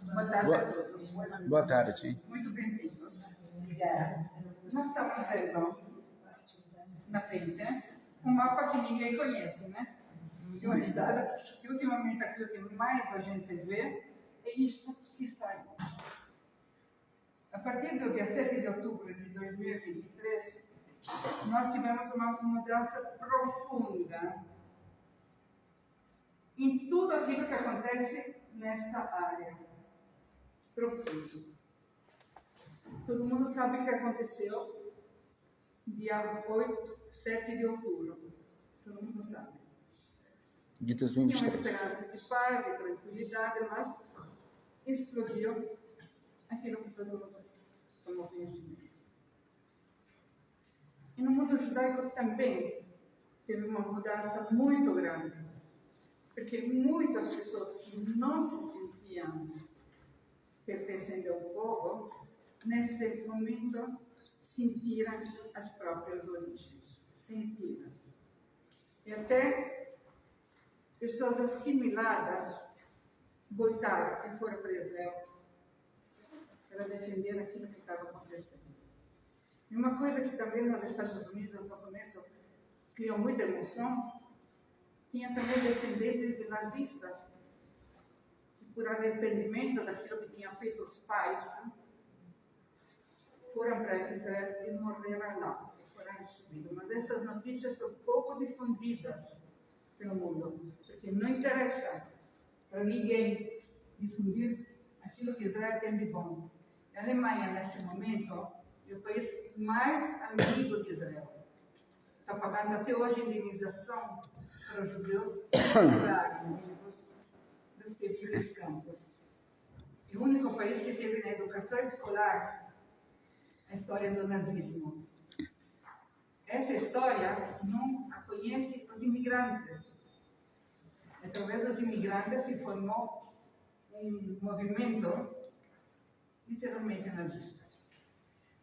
Boa tarde a todos. Boa tarde. Muito bem-vindos. Obrigada. Nós estamos vendo na frente um mapa que ninguém conhece, né? De uma estrada que ultimamente aquilo que mais a gente vê é isto que está aí. A partir do dia 7 de outubro de 2023, nós tivemos uma mudança profunda em tudo aquilo que acontece nesta área. Profundo. Todo mundo sabe o que aconteceu dia 7 de outubro. Todo mundo sabe. De Tinha uma 2023. esperança de paz, de tranquilidade, mas explodiu aquilo que todo mundo tomou conhecimento. E no mundo judaico também teve uma mudança muito grande, porque muitas pessoas que não se sentiam pertencendo ao povo, neste momento sentiram as próprias origens, sentiram. E até pessoas assimiladas voltaram e foram para Israel para defender aquilo que estava acontecendo. E uma coisa que também nos Estados Unidos, no começo, criou muita emoção, tinha também descendentes de nazistas, que por arrependimento daquilo que tinham feito os pais, foram para Israel e morreram lá, foram subidos. Mas essas notícias são pouco difundidas pelo mundo, porque não interessa para ninguém difundir aquilo que Israel tem de bom. A Alemanha, nesse momento, é o país mais amigo de Israel. Está pagando até hoje indenização para os judeus curarem dos terríveis campos. É o único país que teve na educação escolar a história do nazismo. Essa história não a conhecem os imigrantes. Através dos imigrantes se formou um movimento literalmente nazista.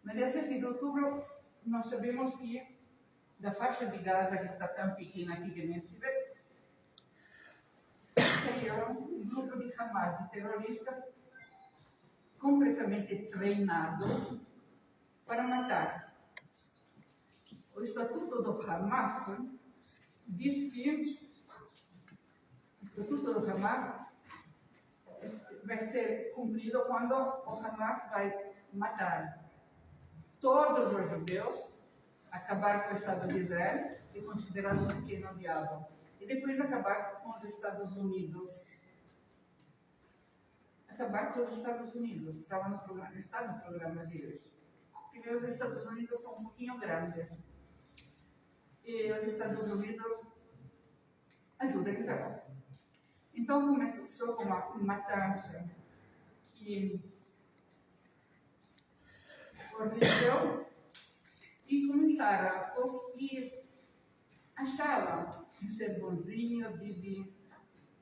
No dia 7 de outubro, nós sabemos que da faixa de Gaza, que está tão pequena aqui que nem se vê, saiu um grupo de Hamas, de terroristas, completamente treinados para matar. O Estatuto do Hamas diz que o Estatuto do Hamas vai ser cumprido quando o Hamas vai matar todos os judeus, acabar com o Estado de Israel e considerá-lo um pequeno diabo. E depois acabar com os Estados Unidos. Acabar com os Estados Unidos. Está no programa deles. Porque os Estados Unidos são um pouquinho grandes. E os Estados Unidos ajudam Israel. Então começou com uma matança que horrível e começaram os que achavam de ser bonzinho, de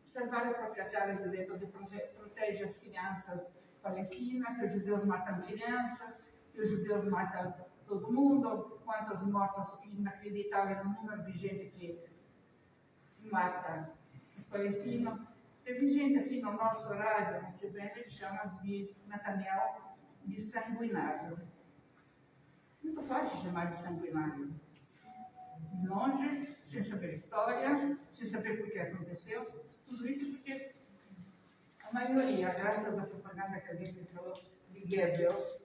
salvar a própria cara, por exemplo, de proteger as crianças palestinas, que os judeus matam crianças, que os judeus matam todo mundo, quantos mortos, inacreditável número de gente que mata os palestinos. Teve gente aqui no nosso rádio, no CBN, que chama de Netanyahu de sanguinário. Muito fácil chamar de sanguinário. De longe, sem saber a história, sem saber por que aconteceu. Tudo isso porque a maioria, graças à propaganda que a gente falou de Goebbels,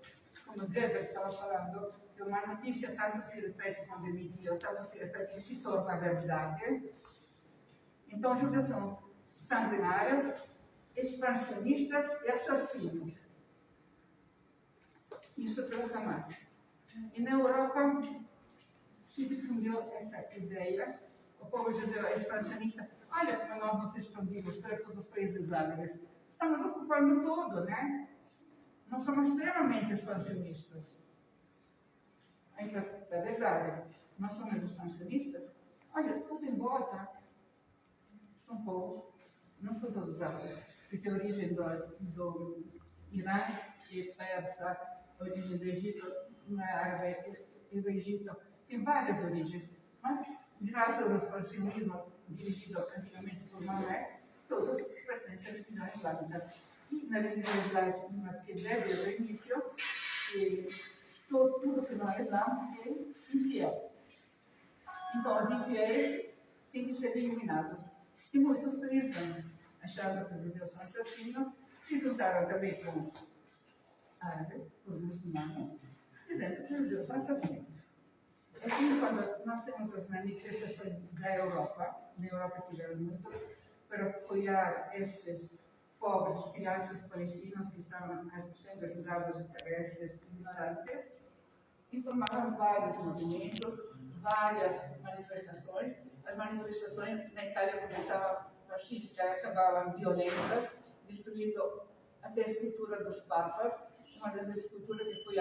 quando Goebbels estava falando que uma notícia tanto se repete quando é mentira, tanto se repete que se torna verdade. Então, os judeus são sanguinários, expansionistas e assassinos. Isso pelo Hamas. E na Europa se difundiu essa ideia. O povo judeu é expansionista. Olha como nós nos expandimos perto dos países árabes. Estamos ocupando tudo, né? Nós somos extremamente expansionistas. Ainda é verdade. Nós somos expansionistas. Olha, tudo em volta são povos, não são todos árabes, porque a origem do Irã e persa, a origem do Egito não é árabe, e do Egito tem várias origens, mas graças ao expansionismo dirigido antigamente por Maomé, todos pertencem à religião islâmica. aqui na língua inglesa, que deve ao início, tudo que não é Islã é infiel. Então, os infiéis têm que ser eliminados. E muitos pensam, achando que os judeus são assassinos, se juntaram também com os árabes, os muçulmanos, dizendo que os judeus são assassinos. Assim, quando nós temos as manifestações da Europa, na Europa tiveram muito, para apoiar esses pobres crianças palestinas que estavam sendo ajudadas por esses ignorantes, e formaram vários movimentos, várias manifestações. As manifestações na Itália começavam pacíficas, acabavam violentas, destruindo até a escultura dos papas, uma das esculturas que foi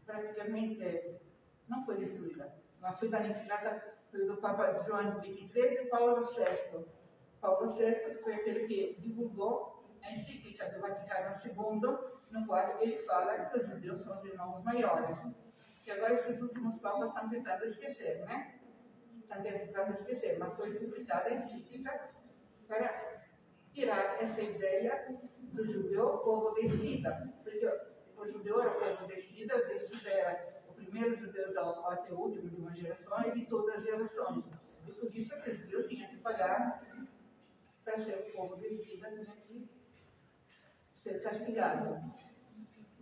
praticamente, não foi destruída, mas foi danificada, foi do Papa João XXIII e Paulo VI. Paulo VI foi aquele que divulgou a encíclica do Vaticano II, no qual ele fala que os judeus são os irmãos maiores. Que agora esses últimos papas estão tentando esquecer, né? Estão tentando esquecer, mas foi publicada a encíclica para tirar essa ideia do judeu como decida, porque o judeu era o povo decida, o decida era o primeiro judeu até o último de uma geração e de todas as gerações. E por isso que os judeus tinham que pagar para ser o povo decida, tinha que ser castigado.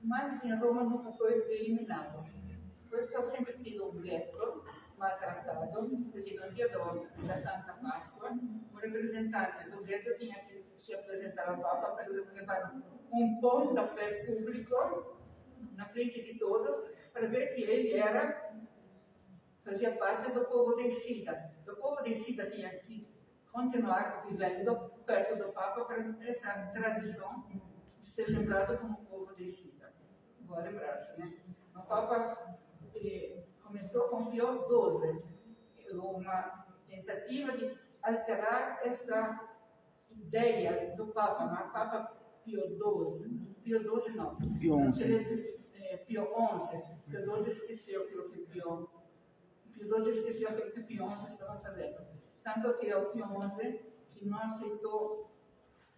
Mas em Roma nunca foi eliminado. Por isso eu sempre tive um gueto maltratado, porque no dia da Santa Páscoa, o representante do gueto tinha que se apresentar ao Papa para levar um pontapé público na frente de todos, para ver que ele fazia parte do povo decida. O povo decida tinha que continuar vivendo perto do Papa para essa tradição de ser lembrado como povo decida. Boa lembrança, né? O Papa começou com Pio XII, uma tentativa de alterar essa ideia do Papa, mas Papa Pio XII, Pio XII não, Pio XI. Pio XI, Pio XII esqueceu aquilo que Pio XII esqueceu aquilo que Pio XI estava fazendo. Tanto que é o Pio XI que não aceitou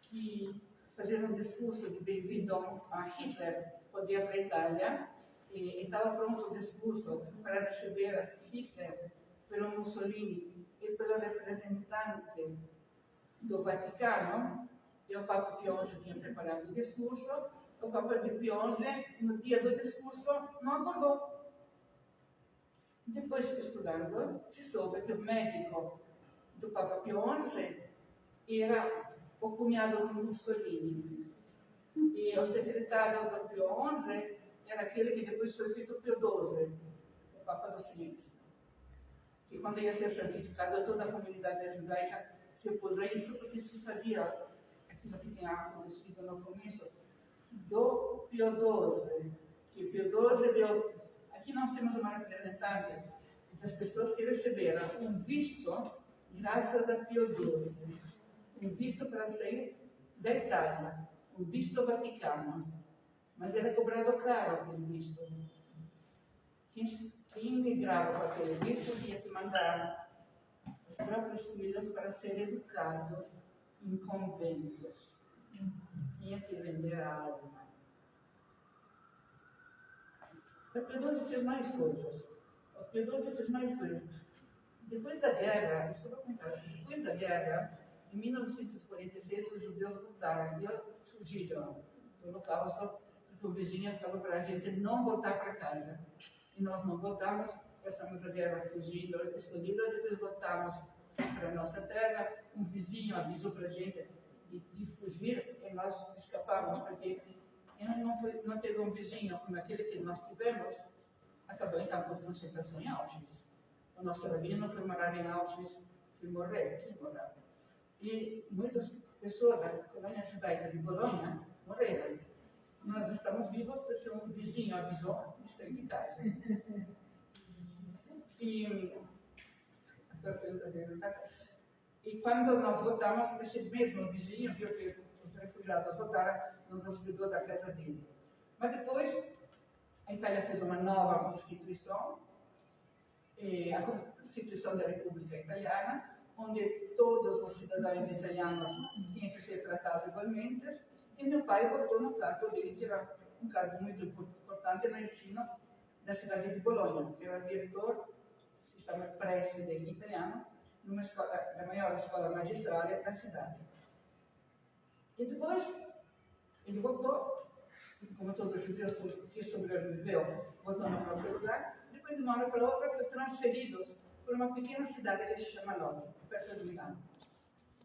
que fazer um discurso de bem-vindo a Hitler podia para a Itália, e estava pronto o discurso para receber Hitler pelo Mussolini e pelo representante do Vaticano, e o Papa Pio XI tinha preparado o discurso. O Papa Pio XI, no dia do discurso, não acordou. Depois de estudando, se soube que o médico do Papa Pio XI era o cunhado do Mussolini. E o secretário do Pio XI era aquele que depois foi feito Pio XII, o Papa do Silêncio. E quando ia ser santificado, toda a comunidade judaica se opôs a isso, porque se sabia aquilo que tinha acontecido no começo do Pio XII. Que Pio XII deu. Aqui nós temos uma representante das pessoas que receberam um visto graças a Pio XII. Um visto para sair da Itália, um visto vaticano. Mas era cobrado caro aquele visto. Quem migrava com aquele visto tinha que mandar os próprios filhos para serem educados em conventos. Tinha que vender a alma. O Pio XII fez mais coisas. O Pio XII fez mais coisas. Depois da guerra, isso eu vou contar, depois da guerra, em 1946, os judeus voltaram e fugiram do Holocausto, porque o vizinho falou para a gente não voltar para casa. E nós não voltamos, passamos a guerra fugindo, escondidos, depois voltamos para a nossa terra. Um vizinho avisou para a gente de fugir e nós escapamos, porque não teve um vizinho como aquele que nós tivemos, acabou em campo de concentração em Auschwitz. O nosso rabino foi morar em Auschwitz, foi morrer aqui, morar. E muitas pessoas da colônia judaica de Bolonha morreram. Nós estamos vivos porque um vizinho avisou de sair de casa. E quando nós voltamos, esse mesmo vizinho viu que os refugiados voltaram, nos hospedou da casa dele. Mas depois, a Itália fez uma nova Constituição, a Constituição da República Italiana, onde todos os cidadãos italianos tinham que ser tratados igualmente, E meu pai botou no cargo dele, que era um cargo muito importante no ensino da cidade de Bologna. Era diretor, si chiama preside in italiano, numa escola, da maior escola magistrale da cidade. E depois ele voltou, e como todo judeu que sobreviveu, voltou no próprio lugar. Depois, de uma hora para outra, foi transferido para uma pequena cidade que se chama Lodi, perto de Milano.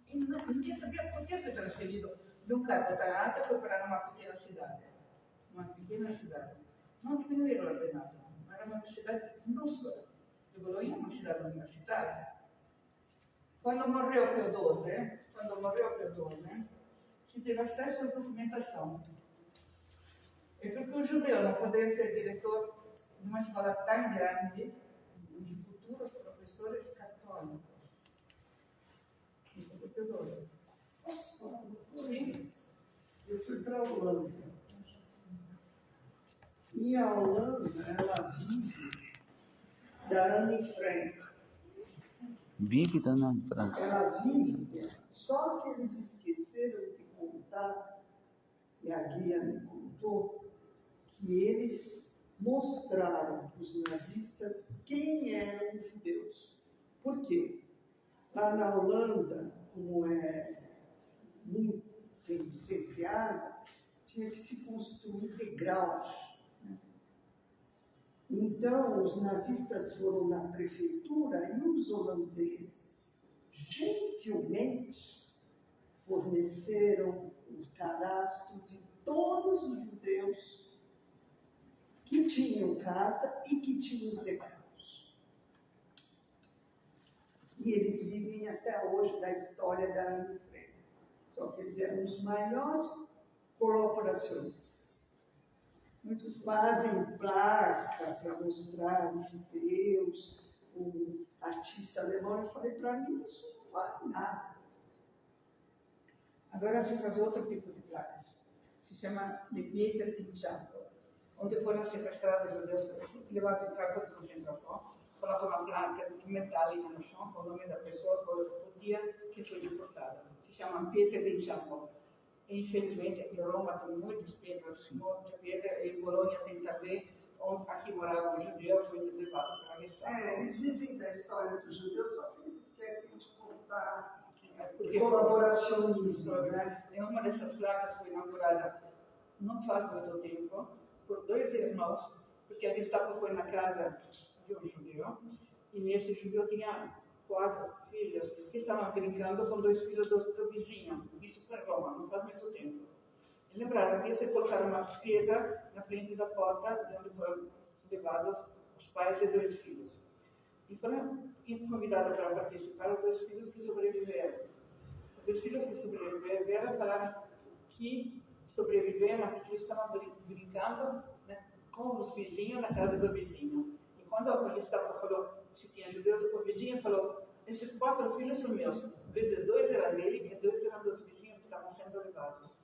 E ninguém sabia por que foi transferido de um cargo tão alto e foi para uma pequena cidade. Uma pequena cidade. Não diminuíram o ordenado, era uma cidade minúscula. De Bologna é uma cidade universitária. Quando morreu Pio XII, se teve acesso à documentação. E porque o judeu não poderia ser diretor de uma escola tão grande de futuros professores católicos. Isso foi Pio XII. Sim. Eu fui para a Holanda. E a Holanda, ela vive da Anne Frank. Vive da Ana Franca. Ela vive dela. Só que eles esqueceram de contar, e a guia me contou, que eles mostraram para os nazistas quem eram os judeus. Por quê? Lá na Holanda, como é muito tem que ser criada, tinha que se construir degraus. Então, os nazistas foram na prefeitura e os holandeses, gentilmente, forneceram o cadastro de todos os judeus que tinham casa e que tinham os degraus. E eles vivem até hoje da história da Anne Frank. Só que eles eram os maiores colaboracionistas. Muitos fazem placa para mostrar os judeus, o artista alemão. Eu falei, para mim isso não vale nada. Agora se faz outro tipo de placas. Se chama de Pieter e Ciampo, onde foram sequestrados judeus levados para campo de concentração, coloca uma placa metálica no chão com o nome da pessoa por dia que foi deportada. Se chama Pieter e Ciampo. E, infelizmente, em Roma tem muitas pedras, muita pedra, e em Bologna tem também, onde aqui morava um judeu, foi levado para a Gestapo. Eles vivem da história dos judeus, só que eles esquecem de contar Porque colaboracionismo, né? Em uma dessas placas foi inaugurada não faz muito tempo, por dois irmãos, porque a Gestapo foi na casa de um judeu, e esse judeu tinha 4 filhos que estavam brincando com 2 filhos do vizinho. Isso foi em Roma, não faz muito tempo. E lembraram disso e colocaram uma pedra na frente da porta de onde foram levados os pais e 2 filhos. E foram convidados para participar os 2 filhos que sobreviveram. Os 2 filhos que sobreviveram falaram que sobreviveram porque eles estavam brincando, né, com os vizinhos na casa do vizinho. E quando a Gestapo falou se tinha judeus, o vizinho falou, esses 4 filhos são meus. Vezes 2 eram dele e 2 eram dos vizinhos que estavam sendo levados.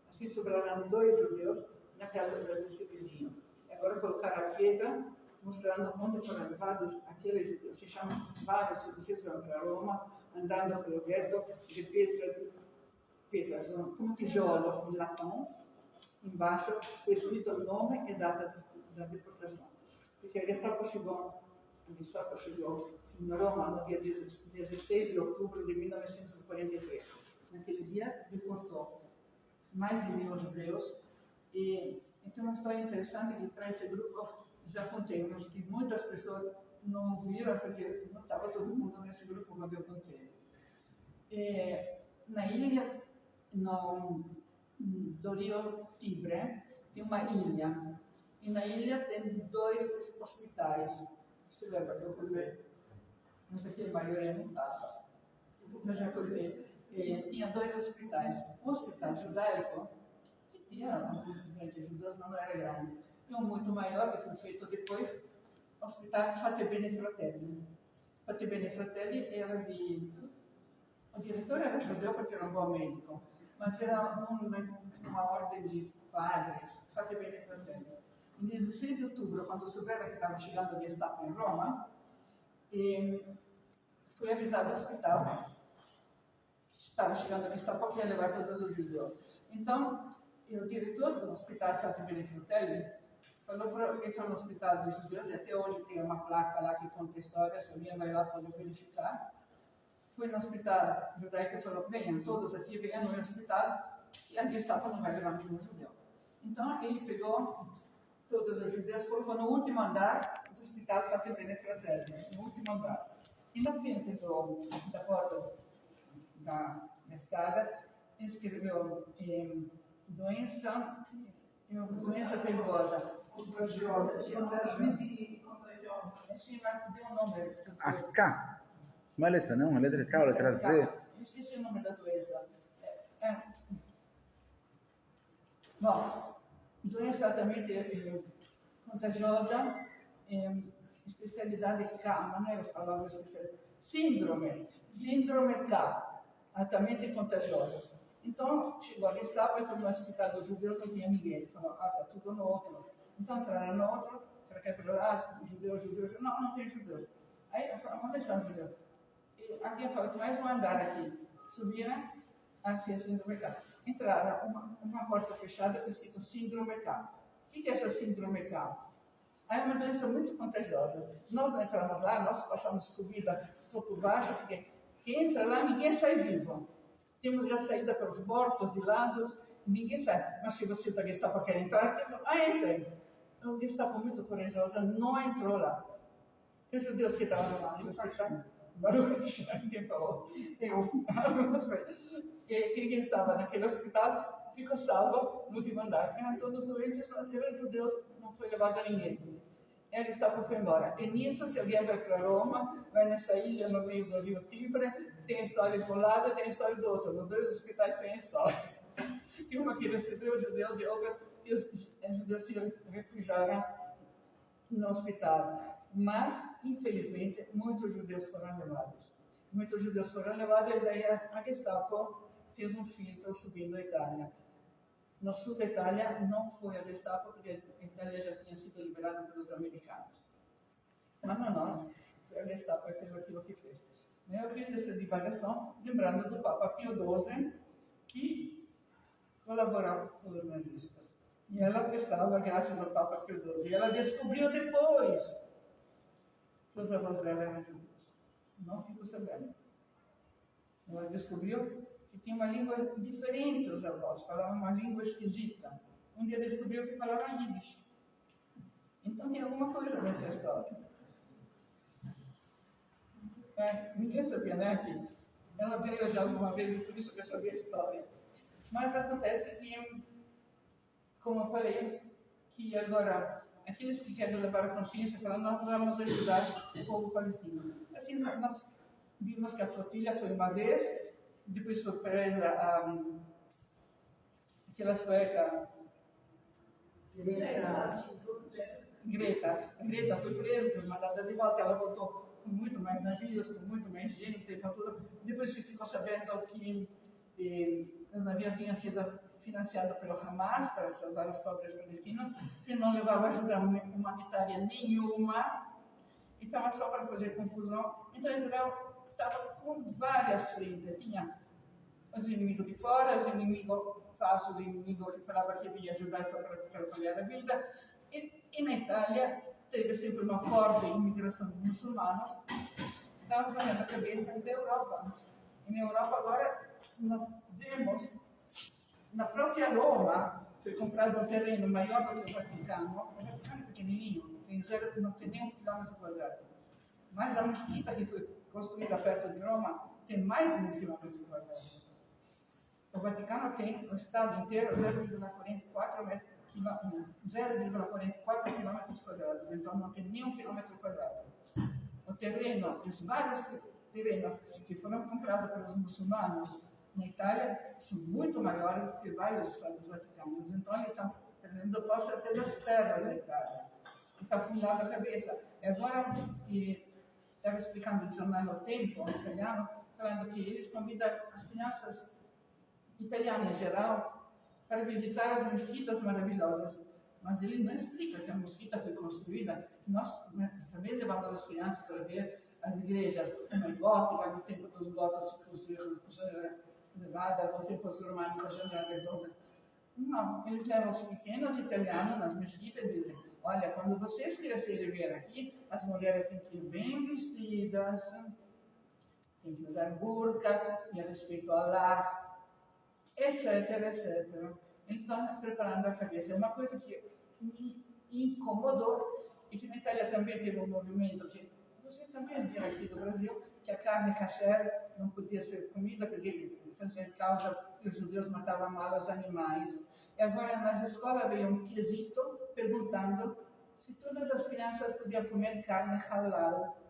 Assim sobraram 2 judeus na casa desse vizinho. Agora colocaram a pedra, mostrando onde foram levados aqueles judeus. Se chamam vários, se vocês vão para Roma, andando pelo ghetto de pedras, como tijolos em latão, embaixo, foi escrito o nome e data da deportação. Porque a Gestapo chegou em Roma no dia 16 de outubro de 1943. Naquele dia, deportou mais de 1.000 judeus. E então, uma história interessante que para esse grupo já contei, mas que muitas pessoas não viram, porque não estava todo mundo nesse grupo quando eu contei. Na ilha, do Rio Tibre, tem uma ilha. E na ilha tem 2 hospitais. Você lembra que eu contei? Mas aqui a maioria não estava. Mas já contei. Tinha 2 hospitais. O hospital judaico, que tinha grandes judeus, não era grande. E um muito maior, que foi feito depois, o Hospital Fattebene Fratelli. Fattebene Fratelli era o diretor era judeu porque era um bom médico, mas era uma ordem de padres, Fattebene Fratelli. Em 16 de outubro, quando souberam que estava chegando a Gestapo em Roma, foi avisado ao hospital que estava chegando a Gestapo que ia levar todos os judeus. Então, E o diretor do Hospital Fatimene Fratelli falou para entrar no Hospital dos Judeus, e até hoje tem uma placa lá que conta a história, se alguém vai lá pode verificar. Foi no Hospital Judaico e falou, venham todos aqui, venham no meu hospital, e a Gestapo não vai levar nenhum judeu. Então ele pegou todos os judeus, colocou no último andar do Hospital Fatimene Fratelli, no último andar. E na frente da porta da escada, escreveu doença perigosa. Contagiosa. Sim, mas deu um nome. A K. Não é letra não, é letra K ou letra Z? Eu esqueci o nome da doença. Bom, doença altamente contagiosa, especialidade K, não é as palavras especiais. Síndrome K, altamente contagiosa. Então, chegou a Gestapo, entrou no hospital dos judeus, não tinha ninguém. Falou, está tudo no outro. Então, entraram no outro, para que judeus, não tem judeus. Aí, eu falei, onde estão os judeus? E alguém falou, mais um andar aqui. Subiram, assim, síndrome K. Entraram, uma porta fechada, com escrito síndrome K. O que é essa síndrome K? É uma doença muito contagiosa. Nós não entramos lá, nós passamos comida só por baixo, porque quem entra lá, ninguém sai vivo. Temos já saída pelos portos, de lados, ninguém sai. Mas se você da Gestapo quer entrar, entrem. A Gestapo muito corajosa não entrou lá. Os judeus que estavam lá no hospital, Baruch, quem falou? Eu. Quem estava naquele hospital ficou salvo no último andar. Eram todos doentes, eram judeus, não foi levado a ninguém. A Gestapo foi embora. E nisso, se alguém vai para Roma, vai nessa ilha no meio do rio Tibre, tem a história de um lado e tem a história do outro. Nos dois hospitais tem a história. E uma que recebeu os judeus e outra que os judeus se refugiaram no hospital. Mas, infelizmente, muitos judeus foram levados. Muitos judeus foram levados e daí a Gestapo fez um filtro subindo a Itália. No sul da Itália não foi a Gestapo, porque a Itália já tinha sido liberada pelos americanos. Mas não, nós, a Gestapo fez aquilo que fez. Eu fiz essa divagação, lembrando do Papa Pio XII, que colaborava com os nazistas. E ela prestava graças ao Papa Pio XII. E ela descobriu depois que os avós dela eram judeus. Não ficou sabendo. Ela descobriu que tinha uma língua diferente os avós, falavam uma língua esquisita. Um dia descobriu que falavam Yiddish. Então tem alguma coisa nessa história. Ninguém sabia, né, que ela veio já alguma vez e por isso que eu sabia a história. Mas acontece que, como eu falei, que agora aqueles que querem levar a consciência falam, nós vamos ajudar o povo palestino. Assim, nós vimos que a flotilha foi uma vez, depois foi presa aquela sueca Greta foi presa, foi mandada de volta, ela voltou com muito mais navios, com muito mais gente, então tudo. Depois se ficou sabendo que os navios tinham sido financiados pelo Hamas para salvar os pobres palestinos, que não levava ajuda humanitária nenhuma, e estava só para fazer confusão. Então Israel estava com várias frentes, tinha os inimigos de fora, os inimigos falsos, os inimigos que falavam que vinha ajudar só para atrapalhar a vida. E na Itália teve sempre uma forte imigração de muçulmanos, estava fazendo a cabeça da Europa. E na Europa agora nós vemos, na própria Roma, foi comprado um terreno maior do que o Vaticano é pequenininho, não tem nem 1 quilômetro quadrado. Mas a mesquita que foi construída perto de Roma tem mais de 1 quilômetro quadrado. O Vaticano tem o estado inteiro 0,44 quilômetros quadrados, então não tem nem 1 quilômetro quadrado. O terreno, os vários terrenos que foram comprados pelos muçulmanos na Itália são muito maiores do que vários estados vaticanos, então eles estão perdendo posse até das terras da Itália. Está fundada a cabeça. E agora, estava explicando no jornal O Tempo, italiano, falando que eles convidam as crianças italianas em geral para visitar as mesquitas maravilhosas. Mas ele não explica que a mesquita foi construída, que nós também levamos as crianças para ver as igrejas góticas, no tempo dos góticos se construíram levada, no tempo dos românicos, janela redonda. Não, eles levam os pequenos italianos nas mesquitas e dizem, olha, quando vocês crescerem e vierem aqui, as mulheres têm que ir bem vestidas, têm que usar burca, e respeito a Allah, etc, etc. Então, preparando a cabeça. É uma coisa que me incomodou e que na Itália também teve um movimento que vocês também viram aqui do Brasil, que a carne kasher não podia ser comida porque fazia causa que os judeus matavam mal os animais. E agora nas escolas veio um quesito perguntando se todas as crianças podiam comer carne halal.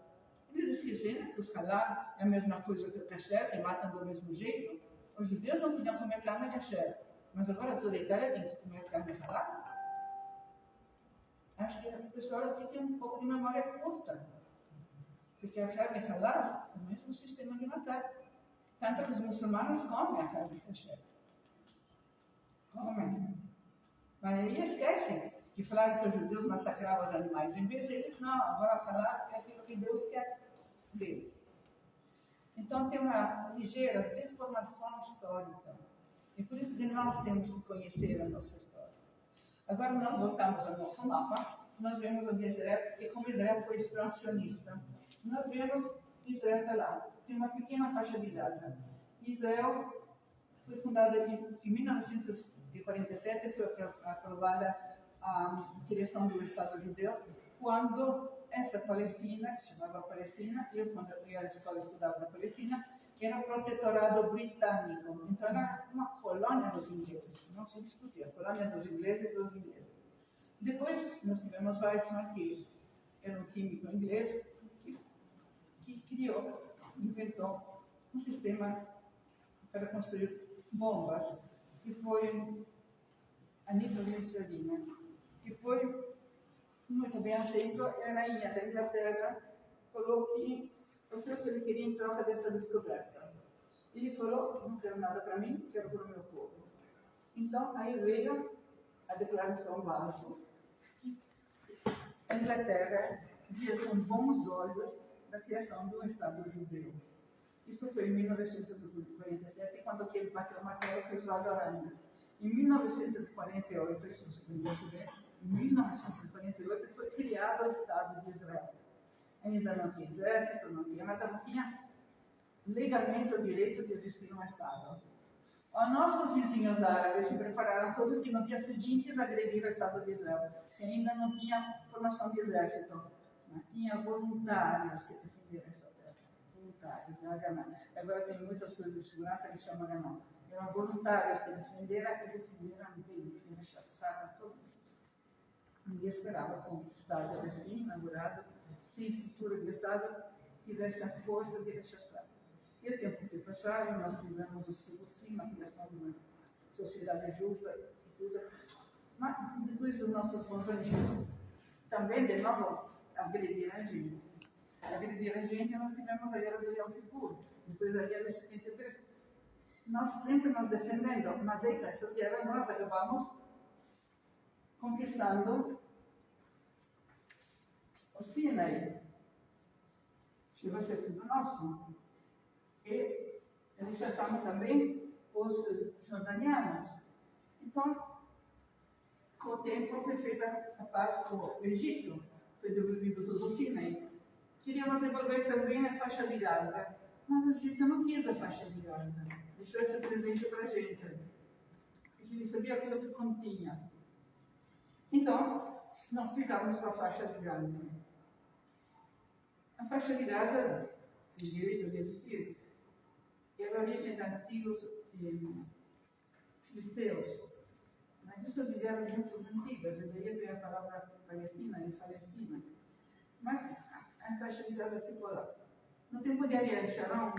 Eles esqueceram que os halal é a mesma coisa que o kasher, que matam do mesmo jeito. Os judeus não podiam comer carne kasher, mas agora toda a Itália tem que comer carne halal. Acho que o pessoal aqui tem um pouco de memória curta. Porque a carne halal é o mesmo sistema de matar. Tanto que os muçulmanos comem a carne kasher. Comem. Mas aí esquecem que falaram que os judeus massacravam os animais. Em vez deles, não, agora halal é aquilo que Deus quer deles. Então tem uma ligeira deformação histórica. E por isso que nós temos que conhecer a nossa história. Agora nós voltamos ao nosso mapa, nós vemos onde Israel, e como Israel foi expansionista, nós vemos Israel está lá, tem uma pequena faixa de Gaza. Israel foi fundada em 1947, foi aprovada a criação do Estado judeu, quando essa Palestina, que se chamava Palestina, eu quando eu ia à escola estudava na Palestina, era um protetorado britânico, então era uma colônia dos ingleses, não se discutia, a colônia dos ingleses e dos ingleses. Depois nós tivemos Weizmann, que era um químico inglês, que criou, inventou um sistema para construir bombas, que foi a nitroglicerina, que foi muito bem aceito. A rainha da Inglaterra falou que o que ele queria em troca dessa descoberta. Ele falou, não quero nada para mim, quero para o meu povo. Então, aí veio a Declaração Balfour, que a Inglaterra via com bons olhos da criação do Estado judeu. Isso foi em 1947, quando aquele bateu o martelo e fez o Adoraina. Em 1948, isso se bem, em 1948 foi criado o Estado de Israel. Ainda não tinha exército, não tinha nada, não tinha legalmente o direito de existir um Estado. Os nossos vizinhos árabes se prepararam todos que no dia seguinte agrediram o Estado de Israel, que ainda não tinha formação de exército, não tinha voluntários que defenderam essa terra. Voluntários, né? Agora tem muitas coisas de segurança que se chamam Haganah. Eram voluntários que defenderam bem, que rechaçaram todo mundo. Ninguém esperava que um Estado assim, inaugurado, sem estrutura de Estado, tivesse a força de rechaçar. E o tempo foi passado, nós tivemos os Kibbutzim, a criação de uma sociedade justa e tudo. Mas depois dos nossos bons amigos, também de novo agrediram a gente. Agrediram a gente, nós tivemos a guerra do Yom Kippur, depois a guerra de 73. Nós sempre nos defendendo, mas aí com essas guerras nós acabamos conquistando o Sinai. Chegou a ser tudo nosso. E rechaçamos também os jordanianos. Então, com o tempo foi feita a paz com o Egito, foi devolvido todo o Sinai. Queríamos devolver também a faixa de Gaza, mas o Egito não quis a faixa de Gaza. Deixou esse presente para a gente. Ele sabia aquilo que continha. Então, nós ficamos com a faixa de Gaza. A faixa de Gaza tem direito de existir. É a origem de antigos filisteus. Mas isso de guerras muito antigas, e daí vem a palavra Palestina e Palestina. Mas a faixa de Gaza ficou lá. No tempo de Ariel Sharon,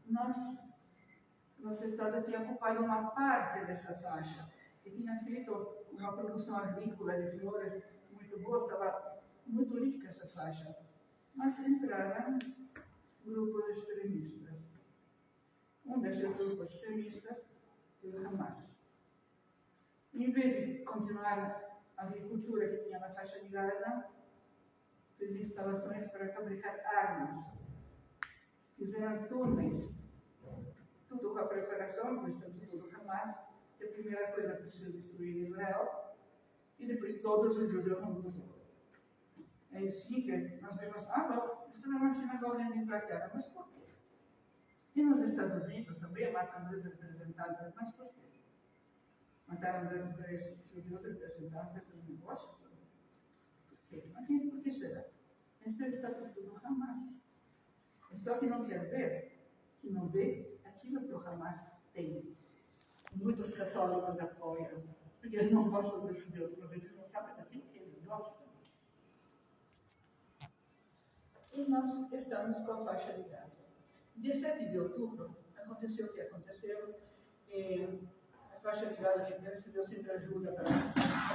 nosso Estado tinha ocupado uma parte dessa faixa e tinha feito uma produção agrícola de flores muito boa, estava muito rica essa faixa. Mas entraram grupos extremistas. Um desses grupos extremistas foi o Hamas. Em vez de continuar a agricultura que tinha na faixa de Gaza, fez instalações para fabricar armas. Fizeram túneis, tudo com a preparação do Estatuto do Hamas, que a primeira coisa precisa destruir Israel e depois todos os judeus no mundo todo. É assim que nós vemos, isso não é uma sinagoga em Inglaterra, mas por quê? E nos Estados Unidos também matam 2 representantes, mas por quê? Mataram 3 judeus representantes em Washington. Por que será? Esse é o estatuto do Hamas. É só que não quer ver, que não vê aquilo que o Hamas tem. Muitos católicos apoiam, porque eles não gostam dos judeus, mas eles não sabem daquilo que eles gostam. E nós estamos com a faixa de Gaza. Dia 7 de outubro, aconteceu o que aconteceu. A faixa de Gaza recebeu sempre ajuda para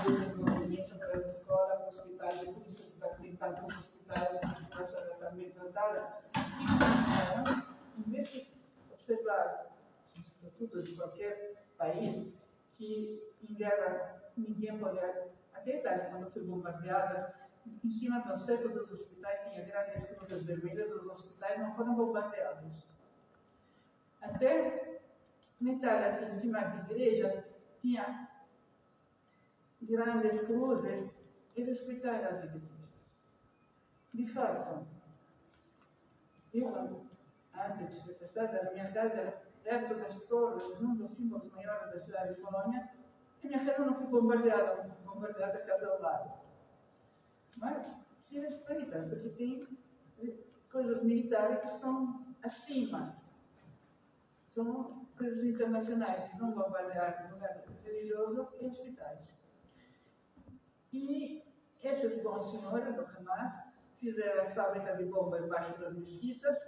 o desenvolvimento, para a escola, para os hospitais, e por isso está limpando os hospitais, a população está bem tratada. Em vez de observar o estatuto de qualquer país, que em guerra ninguém pode. Até a Itália, quando foi bombardeada, em cima dos tetos dos hospitais tinha grandes cruzes vermelhas, os hospitais não foram bombardeados. Até na Itália, em cima da igreja, tinha grandes cruzes e respeitaram as igrejas. De fato, eu, antes de ser testada, na minha casa era perto das torres, um dos símbolos maiores da cidade de Polônia, e minha casa não foi bombardeada a casa ao lado. Mas se respeita, porque tem coisas militares que são acima, são coisas internacionais, não bombardear lugar religioso e hospitais. E esses bons senhores do Hamas fizeram a fábrica de bomba embaixo das mesquitas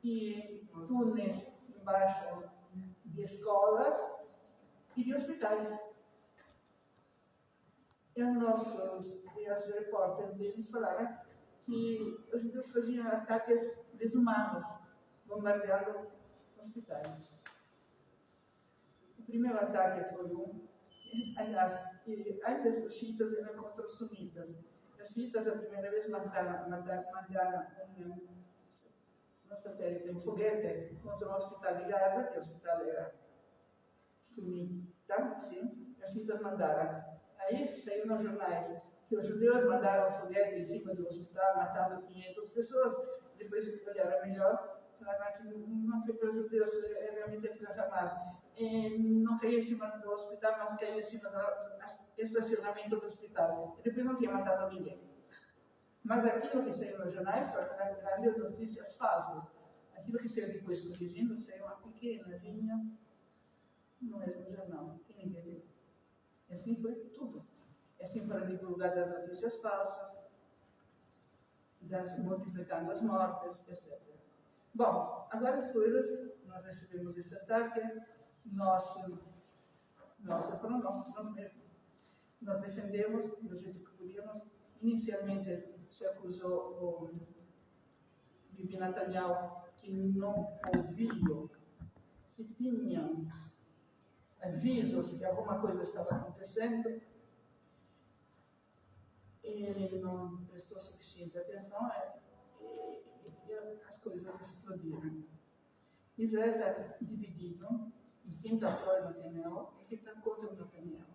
e túneis embaixo de escolas e de hospitais. E os repórteres deles falaram que os judeus faziam ataques desumanos, bombardeando hospitais. O primeiro ataque foi aliás, antes os xiitas eram contra os sunitas. Os xiitas, a primeira vez, mandaram um foguete contra o hospital de Gaza, que o hospital era sunita, sim, os xiitas mandaram. Aí saiu nos jornais que os judeus mandaram um foguete em cima do hospital, matando 500 pessoas. Depois que olharam melhor, falaram que não foi para os judeus, realmente foi para Hamas. Não caiu em cima do hospital, não caiu em cima do estacionamento do hospital. E depois não tinha matado ninguém. Mas aquilo que saiu nos jornais foram notícias falsas. Aquilo que saiu depois corrigindo, saiu uma pequena linha no mesmo jornal, que ninguém viu. E assim foi tudo. E assim foram divulgadas as notícias falsas, multiplicando as mortes, etc. Bom, agora as coisas, nós recebemos esse ataque, nós defendemos do jeito que podíamos. Inicialmente se acusou o Bibi Netanyahu que não ouviu, se tinham avisos que alguma coisa estava acontecendo. Ele não prestou suficiente atenção e as coisas explodiram. Israel está dividido em quem está apoiando Netanyahu e quem está contra o Netanyahu.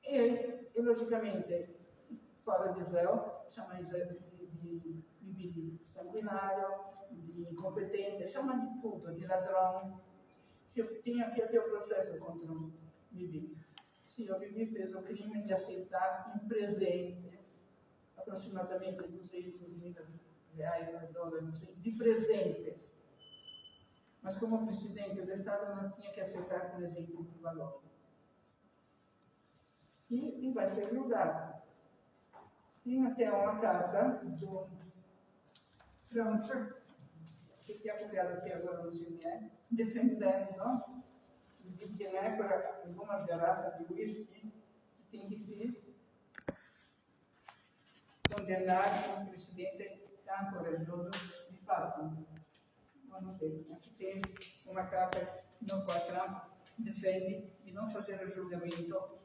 Ele, logicamente, fala de Israel, chama Israel de sanguinário, de incompetente, chama de tudo, de ladrão. Se eu tinha aqui até o processo contra o Bibi. Se o Bibi fez o crime de aceitar em presentes, aproximadamente 200 mil reais, dólares, não sei, de presentes. Mas como presidente do Estado não tinha que aceitar presente de valor. E vai ser julgado. Tem até uma carta do Trump, que tem publicado aqui agora no CNN, defendendo de que para algumas garrafas de whisky que tem que se condenar um presidente tão corajoso de fato. Vamos ver, aqui tem uma carta no qual Trump defende de não fazer o julgamento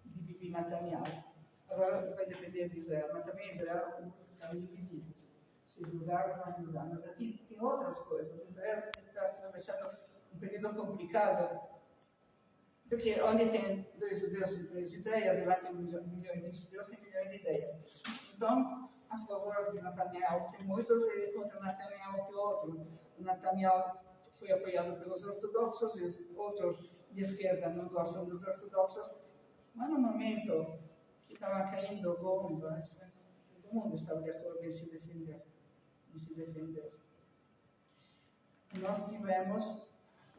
de Bibi Netanyahu. Agora vai depender de Israel, mas também Israel está dividido. Se julgar ou não julgar. Mas aqui tem outras coisas. Israel está atravessando um período complicado Porque onde tem 2 judeus e 3 ideias, e lá tem milhões de judeus, tem milhões de ideias. Então, a favor de Netanyahu tem muitos, e contra Netanyahu tem outro. O Netanyahu foi apoiado pelos ortodoxos, e os outros de esquerda não gostam dos ortodoxos. Mas no momento que estavam caindo bombas, todo mundo estava de acordo em se defender. Nós tivemos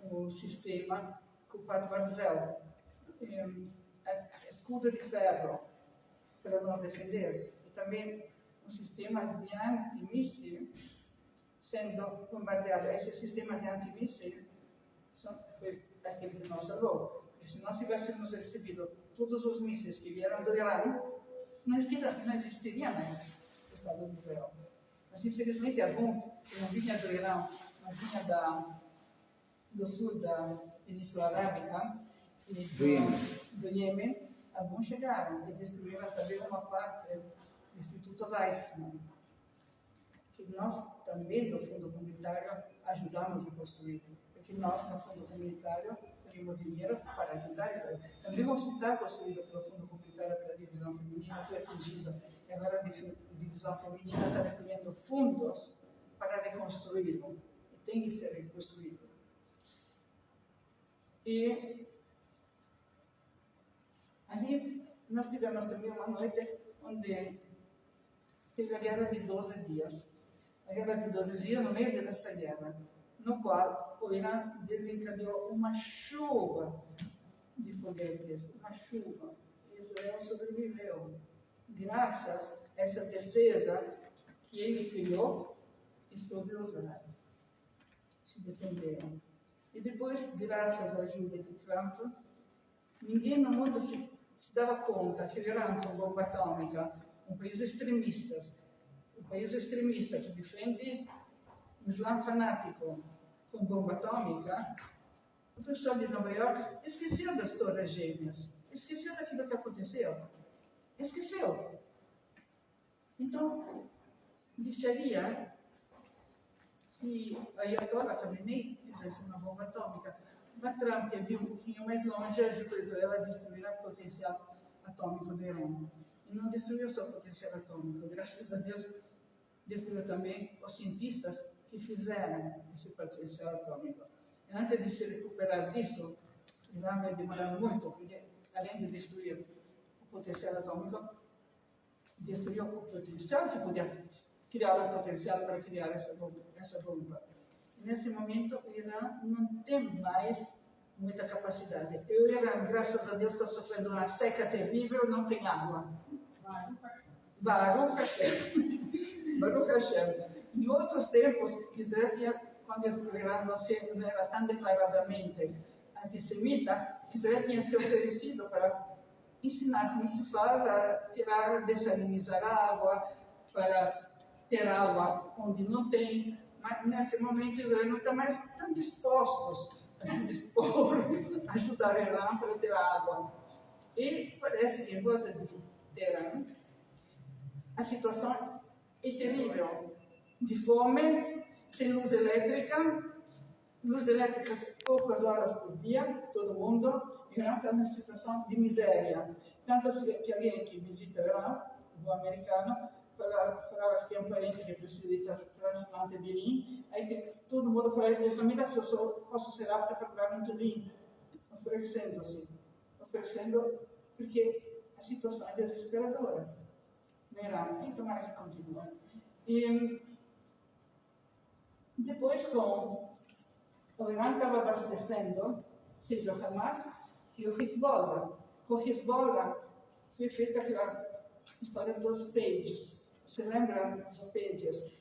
um sistema Kupat Barzel, escudo de ferro para nos defender, e também um sistema de antimíssil sendo bombardeado. Esse sistema de antimíssil foi aquele que nos salvou. E se nós tivéssemos recebido todos os mísseis que vieram do Irã, não existiria mais o Estado de Israel. Mas infelizmente algum que não vinha do Irã, mas vinha do sul da Península Arábica e do Iêmen, alguns chegaram e destruíram também uma parte do Instituto Weizmann, que nós também do Fundo Comunitário ajudamos a construir, porque nós no Fundo Comunitário temos dinheiro para ajudar Israel. Também o hospital construído pelo Fundo Comunitário para a Divisão Feminina foi atingido, e agora a Divisão Feminina está recolhendo fundos para reconstruí-lo, e tem que ser reconstruído. E ali nós tivemos também uma noite onde teve a guerra de 12 dias. A guerra de 12 dias, no meio dessa guerra, no qual o Irã desencadeou uma chuva de foguetes, uma chuva. Israel sobreviveu, graças a essa defesa que ele criou e soube usar. Se defenderam. E depois, graças à ajuda de Trump, ninguém no mundo se dava conta que o Irã, com bomba atômica, um país extremista que defende o Islã fanático com bomba atômica, o pessoal de Nova York esqueceu das Torres Gêmeas, esqueceu daquilo que aconteceu, esqueceu. Então, deixaria que a Ayatollah Khamenei fizesse uma bomba atômica. Mas Trump, que viu um pouquinho mais longe, ajudou Israel a destruir o potencial atômico do Irã. E não destruiu só o potencial atômico, graças a Deus, destruiu também os cientistas que fizeram esse potencial atômico. E antes de se recuperar disso, o Irã vai demorar muito, porque além de destruir o potencial atômico, destruiu o potencial que podia criar o potencial para criar essa bomba. E nesse momento, o Irã não tem mais muita capacidade. E o Irã, graças a Deus, está sofrendo uma seca terrível, não tem água. Baruch Hashem. Baruch Hashem. Em outros tempos, Israel tinha, quando o Irã não era tão declaradamente antissemita, Israel tinha se oferecido para ensinar como se faz a dessalinizar a água, para ter água onde não tem. Mas nesse momento, Israel não está mais tão dispostos a se dispor, a ajudar o Irã para ter água. E parece que em volta de Teherã, a situação é terrível. De fome, sem luz elétrica poucas horas por dia, todo mundo. O Irã está numa situação de miséria. Tanto que alguém que visita o Irã, o americano, falava que tem um parente que precisa de transplante de rim, aí todo mundo falava para essa amiga, se eu posso ser apta para pagar muito rim, oferecendo, porque a situação é desesperadora no Irã, e tomara que continue. E depois, com o Irã estava abastecendo, seja o Hamas e o Hezbollah. Com o Hezbollah foi feita aquela história dos pages. Você lembra dos pages?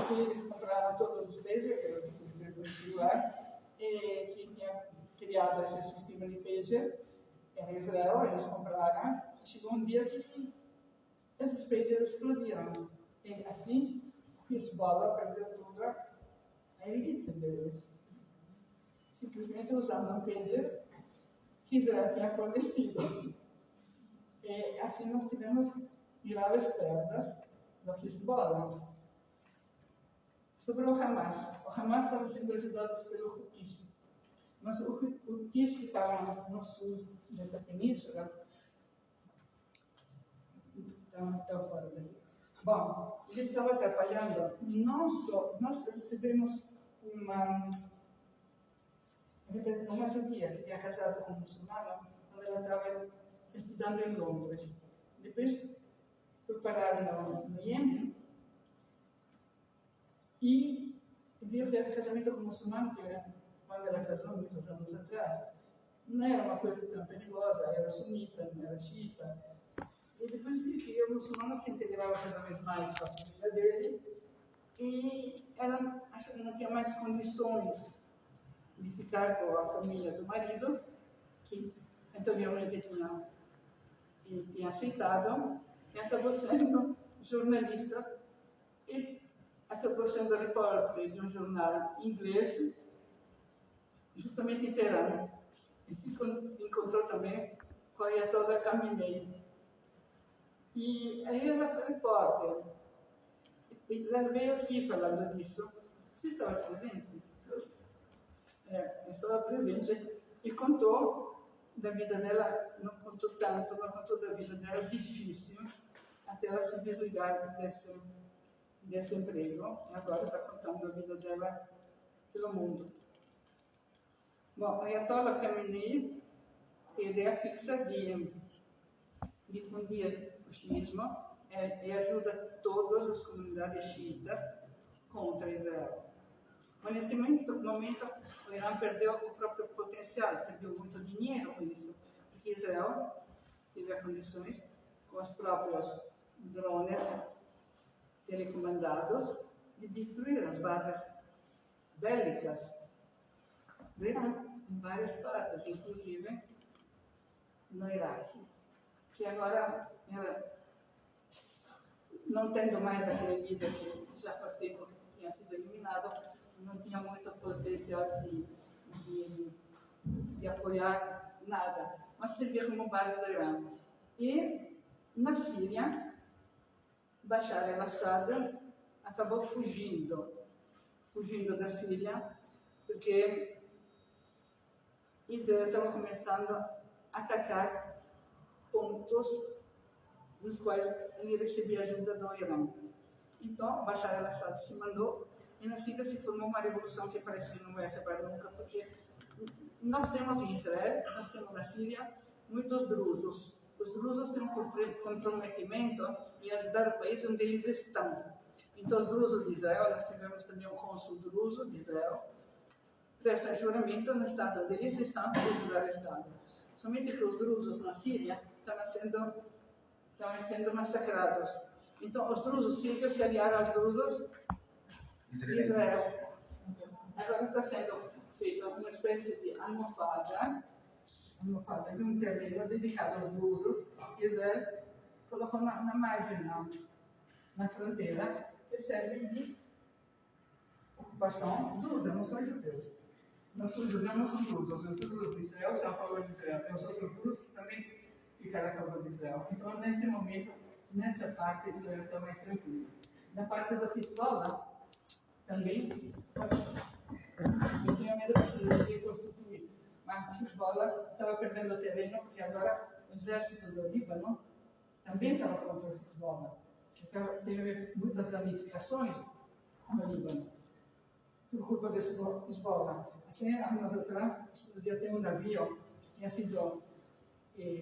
Que eles compraram todos os pages, que era o tipo de telefone celular, e que tinha criado esse sistema de pager. Era Israel, eles compraram. Chegou um dia que esses pages explodiram. E assim, o Hezbollah perdeu tudo a elite deles. Simplesmente usando um pager que Israel tinha fornecido. E assim nós tivemos graves perdas do Hezbollah. Sobre o Hamas. O Hamas estava sendo ajudado pelo Houthis. Mas o que ficava no sul dessa península, está fora daqui. Bom, ele estava trabalhando, não só, nós recebemos uma judia que tinha casado com um muçulmano, quando ela estava estudando em Londres. Depois foi parar no Iêmen e viu que o casamento com o muçulmano, que era quando ela casou, muitos anos atrás, não era uma coisa tão perigosa, era sunita, não era xiita. E depois vi que o muçulmano se integrava cada vez mais com a família dele e ela achou que não tinha mais condições de ficar com a família do marido, que anteriormente tinha aceitado, e acabou sendo jornalista e acabou sendo repórter de um jornal inglês, justamente em Teherã. E se encontrou também com a Ayatollah Khamenei. E aí ela foi repórter. E ela veio aqui falando disso. Você estava presente? Eu estava presente e contou da vida dela, não contou tanto, mas contou da vida dela difícil, até ela se desligar desse emprego. E agora está contando a vida dela pelo mundo. Bom, a Ayatollah Khamenei tem a ideia fixa de difundir o xiismo e ajuda todas as comunidades xiitas contra Israel. Mas neste momento, o Irã perdeu o próprio potencial, perdeu muito dinheiro com isso, porque Israel teve as condições, com os próprios drones telecomandados, de destruir as bases bélicas do Irã, em várias partes, inclusive no Iraque, que agora, não tendo mais aquele líder que já faz tempo que tinha sido eliminado, não tinha muito potencial de apoiar nada, mas servia como base do Irã. E na Síria, Bashar al-Assad acabou fugindo da Síria, porque Israel estava começando a atacar pontos nos quais ele recebia ajuda do Irã. Então, Bashar al-Assad se mandou e na Síria se formou uma revolução que parece que não vai acabar nunca, porque nós temos em Israel, nós temos na Síria, muitos drusos. Os drusos têm um comprometimento em ajudar o país onde eles estão. Então, os drusos de Israel, nós tivemos também um cônsul druso de Israel, presta juramento no Estado onde eles estão para ajudar o Estado. Somente que os drusos na Síria estavam sendo massacrados. Então, os drusos sírios se aliaram aos drusos de Israel. Agora está sendo feita uma espécie de almofada de um terreno dedicado aos drusos, que Israel colocou na margem, na fronteira, que serve de ocupação drusa, não são judeus. Não são judeus, não são drusos. Os drusos de Israel são a favor de Israel, e os outros drusos também ficaram a favor de Israel. Então, nesse momento, nessa parte, Israel está mais tranquilo. Na parte do Hezbollah, também, eu tinha medo que se reconstituir. Mas o Hezbollah estava perdendo terreno, porque agora o exército do Líbano também estava contra o Hezbollah. Teve muitas ramificações no Líbano, por culpa desse Hezbollah. Assim, anos atrás, podia ter um navio que tinha sido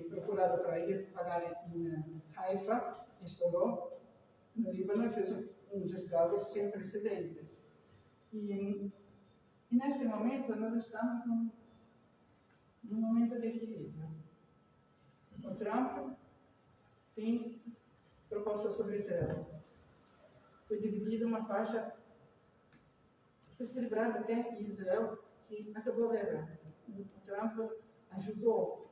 procurado para ir parar em Haifa, estourou no Líbano e fez uns estragos sem precedentes. E nesse momento, nós estamos num momento de equilíbrio. O Trump tem propostas sobre Israel. Foi dividida uma faixa, foi celebrada até em Israel, que acabou a guerra. O Trump ajudou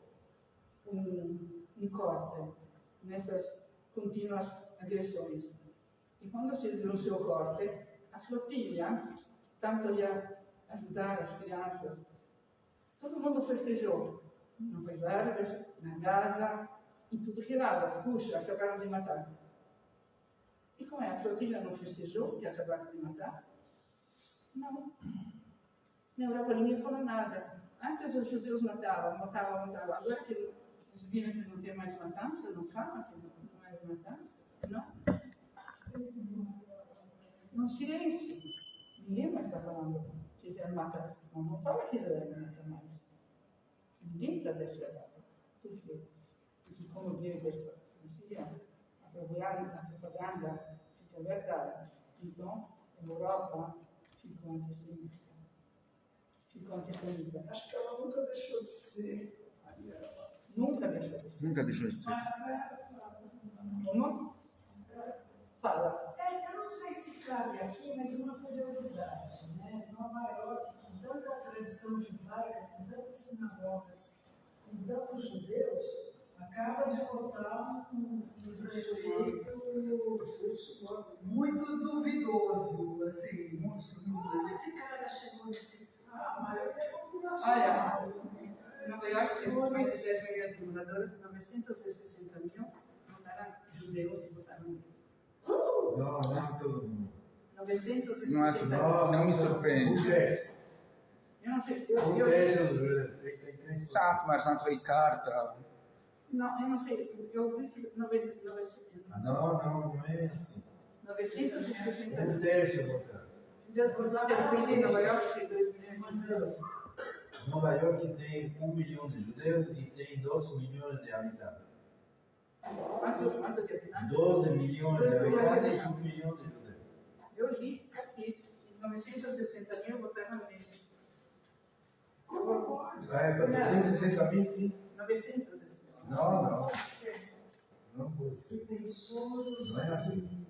um corte nessas contínuas agressões. E quando se denunciou o corte, a flotilha, tanto ia ajudar as crianças, todo mundo festejou. No país árabes, na Gaza, em tudo que lado. Puxa, acabaram de matar. E como é? A flotilha não festejou que acabaram de matar? Não. Na Europa ninguém falou nada. Antes os judeus matavam. Agora que os viram que não tem mais matança, não falam que não tem mais matança. Não. No silêncio. Ninguém mais está falando que Israel mata. Não fala que Israel não mata mais. Ninguém está desse lado. Por quê? Porque, como diz a propaganda fica verdade. Então, a Europa ficou antissemita. Acho que ela nunca deixou de ser. Nunca deixou de ser. Nunca deixou de ser. Como? Fala. Eu não sei se cabe aqui, mas uma curiosidade, né? Nova York, com tanta tradição judaica, com tantas sinagogas, com tantos judeus, acaba de botar um prefeito muito duvidoso, assim, muito como esse cara chegou nesse... A maioria da população. Olha, Nova York tem mais de 10 milhões de moradores, 960 mil votaram judeus e votaram negros. Não, não todo mundo. 960 mil. Não me surpreende. Eu não sei. Um terço do Rio. Exato, mas não foi carta. Não, eu não sei. Eu vi que 960. Não é assim. 960 Um mil. terço votaram. Depende em Nova York tem 2 milhões de judeus. Nova York tem 1 milhão de judeus e tem 12 milhões de habitantes. Quanto de habitantes? 12 milhões de habitantes e 1 milhão de judeus. Eu li aqui 960 mil votaram negros. Tem 60 mil, sim. 960. Não. Não pode ser. Tem soros. Não é assim.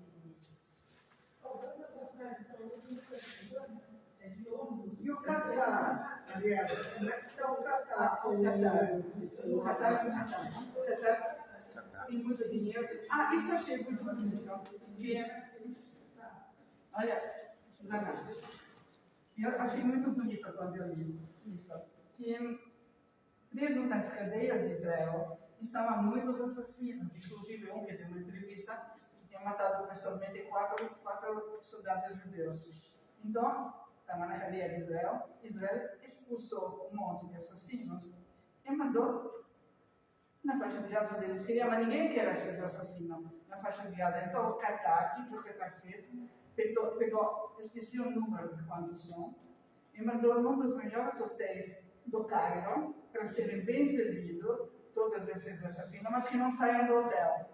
E o Catar, Ariela, como é que está o Catar? O Catar tem muito dinheiro. Isso eu achei muito bonito. Que, olha, Suzana, eu achei muito bonito quando eu li isso. Que presos nas cadeias de Israel estavam muitos assassinos, inclusive um que deu uma entrevista que tinha matado pessoalmente quatro soldados judeus. Então, estava na cadeia de Israel, Israel expulsou um monte de assassinos e mandou na faixa de Gaza onde eles queriam, mas ninguém queria ser assassino na faixa de Gaza. Então, o Qatar, o que o Qatar fez? Pegou, esqueci o número de quantos são, e mandou um dos melhores hotéis do Cairo para serem bem servidos, todos esses assassinos, mas que não saiam do hotel.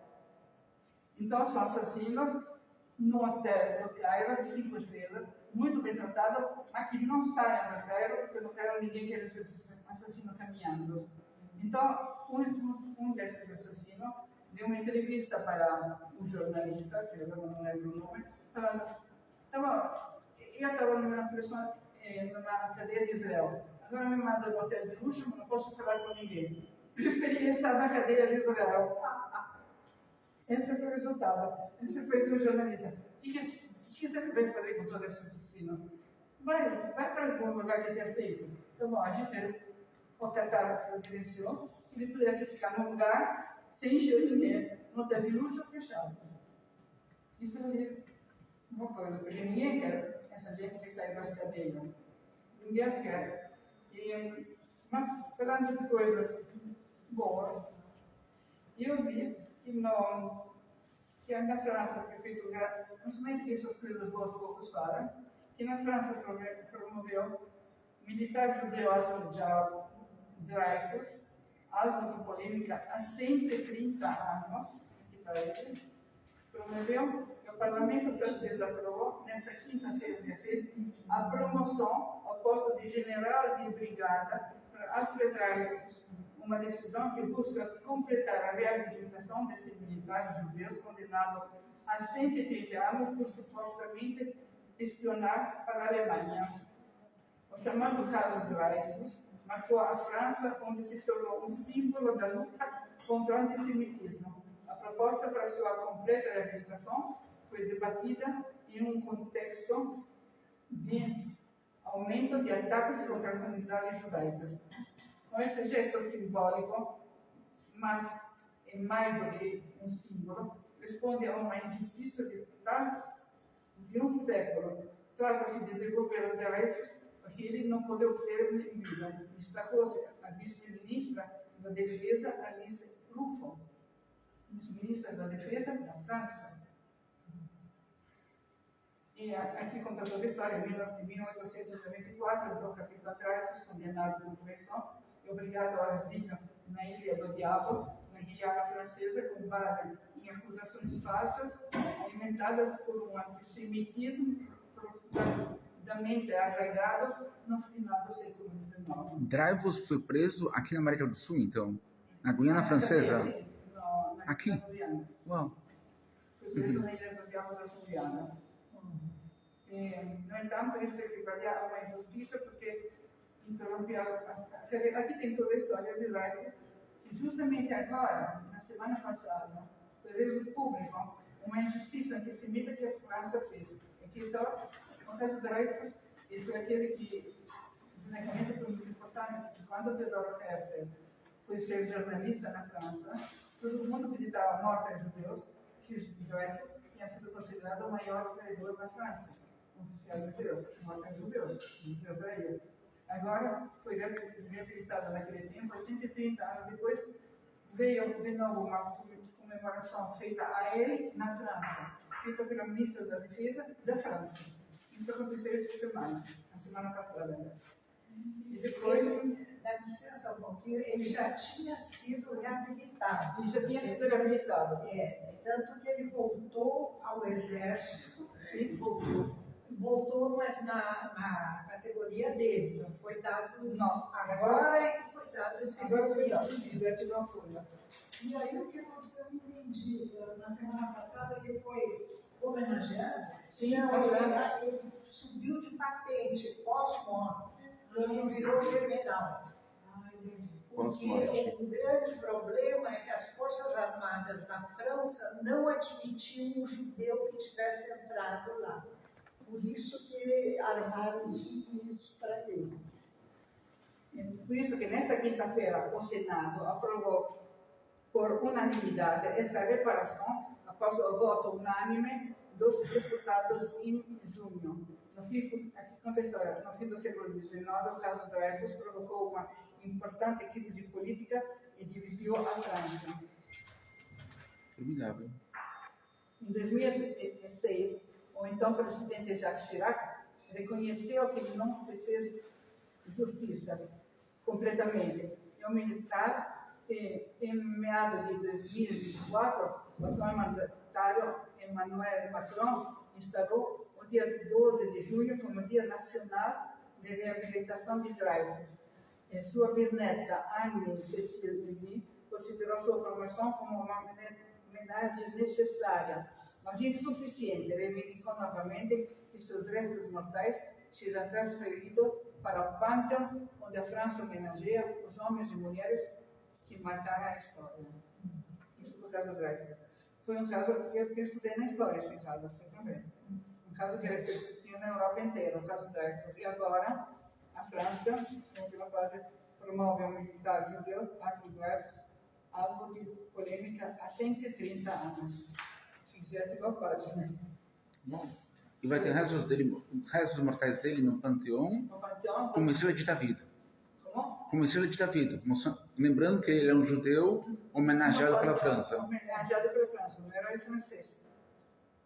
Então, são assassinos no hotel do Cairo, de 5 estrelas, muito bem tratado, mas que não saiam do Cairo, porque no Cairo ninguém quer ser assassino caminhando. Então, um desses assassinos deu uma entrevista para um jornalista, que eu não lembro o nome, falando, eu estava numa cadeia de Israel, agora me mandam no hotel de luxo, mas não posso falar com ninguém. Preferia estar na cadeia de Israel. Esse foi o resultado. Esse foi do jornalista. O que você vai fazer com todo esse assassino? Vai para algum lugar que ele aceita. Então, bom, a gente, o Qatar providenciou que ele pudesse ficar num lugar sem encher ninguém, no hotel de luxo fechado. Isso é uma coisa, porque ninguém quer essa gente que sai das cadeias. Ninguém as quer. Mas, falando de coisas boas, eu vi que na França, o prefeito, principalmente essas coisas boas que poucos falam, que na França promoveu militar judeu Alfred Dreyfus, alvo de polêmica há 130 anos, aqui para ele, promoveu que o Parlamento francês aprovou, nesta quinta-feira, dia 6, a promoção ao posto de general de brigada para Alfred Dreyfus, uma decisão que busca completar a reabilitação destes militares judeus condenados a 130 anos por supostamente espionar para a Alemanha. O chamado caso Dreyfus marcou a França, onde se tornou um símbolo da luta contra o antissemitismo. A proposta para sua completa reabilitação foi debatida em um contexto de aumento de ataques contra a comunidade judaica. Com esse gesto simbólico, mas é mais do que um símbolo, responde a uma injustiça de um século. Trata-se de devolver o Dreyfus porque ele não pôde obter vida. Destacou-se a vice-ministra da Defesa, Alice Ruffo, vice-ministra da Defesa da França. E aqui conta toda a história. Em 1894, o capitão Dreyfus, condenado por traição, e obrigado ao exílio na Ilha do Diabo, na Guiana Francesa, com base em acusações falsas, alimentadas por um antissemitismo profundamente arraigado no final do século XIX. Dreyfus foi preso aqui na América do Sul, então? Na Guiana Francesa? Sim, na Aqui? Ilha do Diabo. Uau. Foi preso na Ilha do Diabo da Guiana. No entanto, isso equivalia a uma injustiça, porque interrompia. Aqui tem toda a história de Dreyfus, e justamente agora, na semana passada, foi reso público uma injustiça antissemita que a França fez. Aqui está, no caso de Dreyfus, ele foi aquele que, justamente, foi muito importante. Quando Theodor Herzl foi ser jornalista na França, todo mundo acreditava a morte aos judeus, que Dreyfus tinha sido considerado o maior traidor da França. Oficial de Deus, morte aos judeus, judeu traído. Agora, foi reabilitado naquele tempo, 130 anos depois, veio de novo uma comemoração feita a ele na França, feita pelo ministro da Defesa da França. Isso aconteceu essa semana, a semana passada. E depois, Dá licença um pouquinho, ele já tinha sido reabilitado. ele já tinha sido reabilitado. Tanto que ele voltou ao exército, Sim. voltou, mas na categoria dele, não foi dado. Não, Agora é que foi dado esse agora foi dado, reconhecimento. ele vai te dar uma folha. E aí o que aconteceu, eu não entendi. Na semana passada ele foi homenageado. Sim, Ele subiu de patente pós-morte, ele virou general. Porque Pós-morte. o grande problema é que as Forças Armadas na França não admitiam um judeu que tivesse entrado lá. Por isso que armaram tudo isso para ele. Por isso que nessa quinta-feira o Senado aprovou por unanimidade esta reparação após o voto unânime dos deputados em junho. Aqui conta a história. No fim do século XIX, o caso Dreyfus provocou uma importante crise política e dividiu a França. Formidável. Em 2006, o então presidente Jacques Chirac reconheceu que não se fez justiça completamente. E o militar, em meados de 2024, o atual mandatário Emmanuel Macron instalou o dia 12 de junho como Dia Nacional de Reabilitação de Dreyfus. Sua bisneta, Anne-Cécile Levy, considerou sua promoção como uma homenagem necessária, mas insuficiente. Reivindicou novamente que seus restos mortais sejam transferidos para o Pânteão, onde a França homenageia os homens e mulheres que marcaram a história. Isso por causa do Dreyfus. Foi um caso que eu estudei na história, esse caso, você também. Um caso que repercutiu na Europa inteira, o caso do Dreyfus. E agora, a França, onde ela quase promove um militar judeu, Arthur Dreyfus, algo de polêmica há 130 anos. Se quiser, igual quase, né? Bom. E vai ter restos mortais dele no Panteão, No Panteão, como estrela de Davi. como? Como estrela de Davi. Lembrando que ele é um judeu homenageado pela França. Homenageado pela França, um herói francês.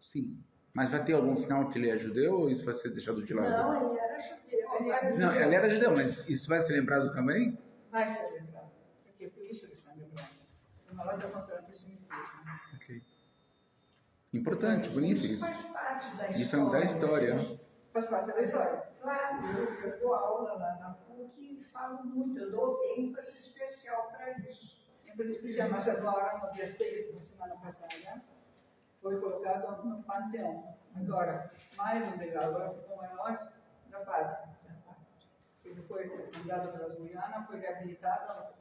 Sim. Mas vai ter algum sinal que ele é judeu ou isso vai ser deixado de lado? Não, ele era judeu. Não, ele era judeu, mas isso vai ser lembrado também? Vai ser lembrado, porque por isso eles estão lembrando. Uma luta contra o antissemitismo. Ok. Importante, bonito Isso isso. faz parte da história. Isso é da história. Faz parte da história. Claro, eu dou aula lá na PUC e falo muito, eu dou ênfase especial para isso. Mas agora, no dia 6 da semana passada, foi colocado no Panteão. Agora, mais um degrau, agora ficou maior da parte. Ele foi mandado pela Guiana, foi reabilitado,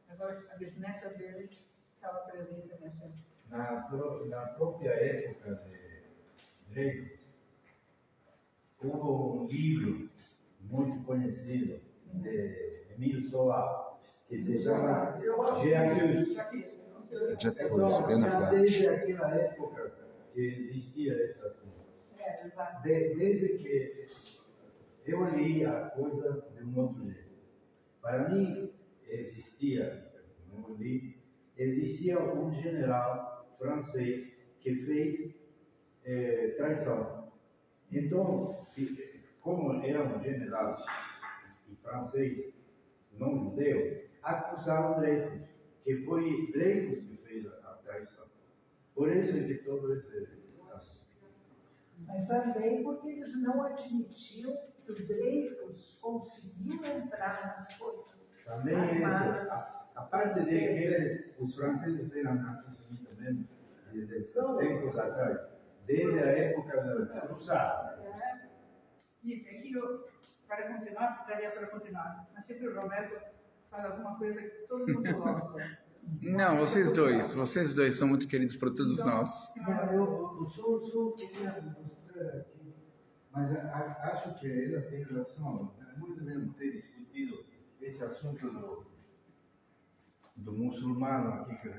agora a bisneta dele estava presente nessa. Na própria época de Dreyfus, houve um livro muito conhecido de Emílio Zola, que se chama Jacques. Jacques, bem na frente. Desde aquela época que existia essa coisa. Exato. Desde que eu li a coisa de um outro jeito. Para mim, existia um general francês que fez traição. Então, como era um general e francês não judeu, acusaram Dreyfus, que foi Dreyfus que fez a traição. Por isso é que todo esse... Mas também porque eles não admitiam que o Dreyfus conseguiu entrar nas forças Também armadas. a parte de que os franceses eram antissemitas mesmo, desde tempos atrás, desde a época da Cruzada. E aqui, para continuar, daria para continuar, mas sempre o Roberto fala alguma coisa que todo mundo gosta. Não, vocês dois são muito queridos por todos nós. Eu só queria mostrar aqui, mas acho que ela tem razão. Nós devemos ter discutido esse assunto do muçulmano aqui.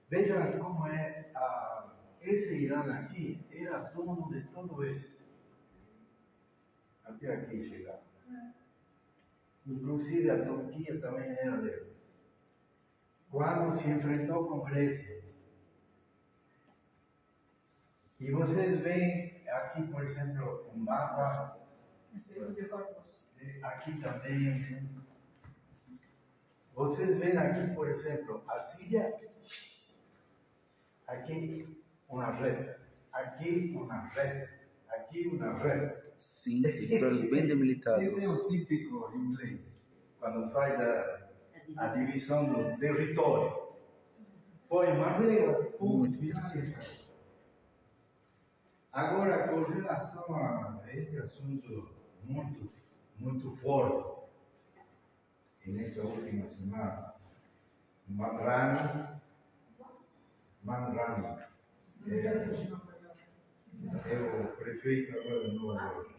Veja como é, esse Irã aqui era dono de todo isso. Até aqui chegar. Inclusive a Turquia também era deles. Quando se enfrentou com a Grécia. E vocês veem aqui, por exemplo, um mapa. Aqui também. Vocês veem aqui, por exemplo, a Síria. Aqui uma reta. Aqui uma reta. Aqui uma reta. Sim, territórios bem delimitados. Esse é o típico inglês, quando faz a divisão do território. Põe uma regra, Muito interessante. Agora, com relação a esse assunto muito forte, e nessa última semana, Manrani é o prefeito agora de Nova York.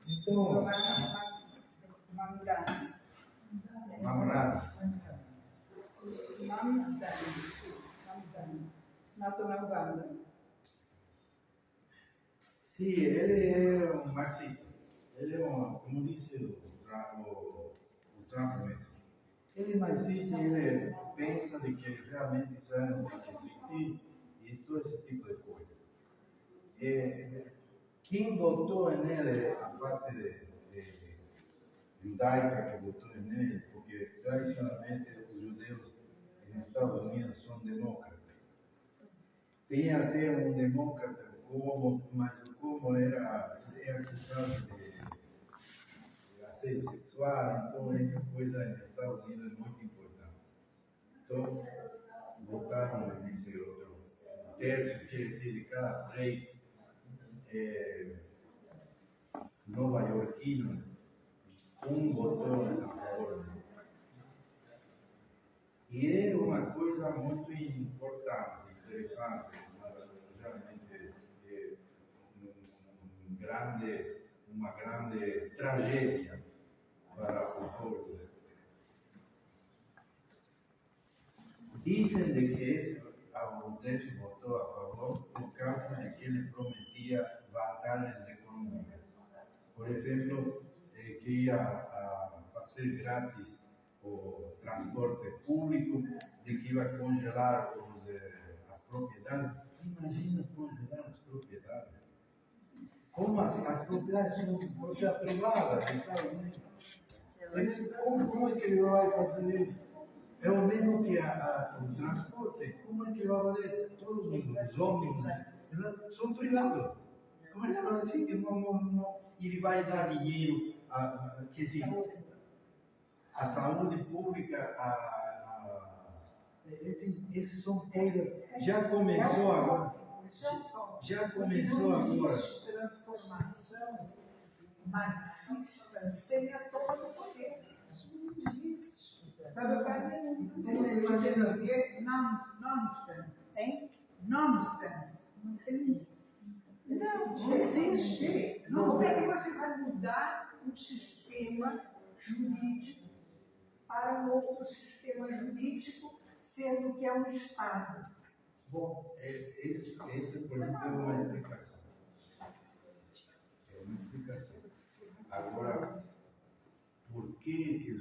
Então, Mamrani. Nato na Uganda. Sim, ele é um marxista. Ele é como disse o Trump mesmo. Ele é marxista e ele pensa de que realmente Israel tem que existir e todo esse tipo de coisa. Quem votou nele, a parte judaica que votou nele, porque tradicionalmente os judeus nos Estados Unidos são democratas. Tem até um democrata mas como era acusado de assédio sexual, então essa coisa nos Estados Unidos é muito importante. Então, votaram nesse outro terço, quer dizer, de cada 3 nova-iorquinos, um votou a favor. E é uma coisa muito importante, interessante, realmente uma grande tragédia para o povo. Dizem de que esse Albuquerque votou a favor por causa de que ele prometia vantagens econômicas. Por exemplo, que ia fazer grátis o transporte público, de que ia congelar as propriedades. Imagina congelar as propriedades. Como assim? As propriedades são propriedade privada dos Estados Unidos. Como é que ele vai fazer isso? É o mesmo que o transporte. Como é que ele vai fazer? Todos os ônibus são privados. Como é que ele vai dizer que ele vai dar dinheiro quer dizer, a saúde pública, essas são coisas. Já começou agora. Já começou agora. Transformação marxista sem a toma do poder. Isso não existe. Nonsense. Hein? Nonsense. Não tem. Não existe. Como é que você vai mudar um sistema jurídico para um outro sistema jurídico, sendo que é um Estado? Bom, esse por exemplo, é uma explicação. É uma explicação. Agora, por que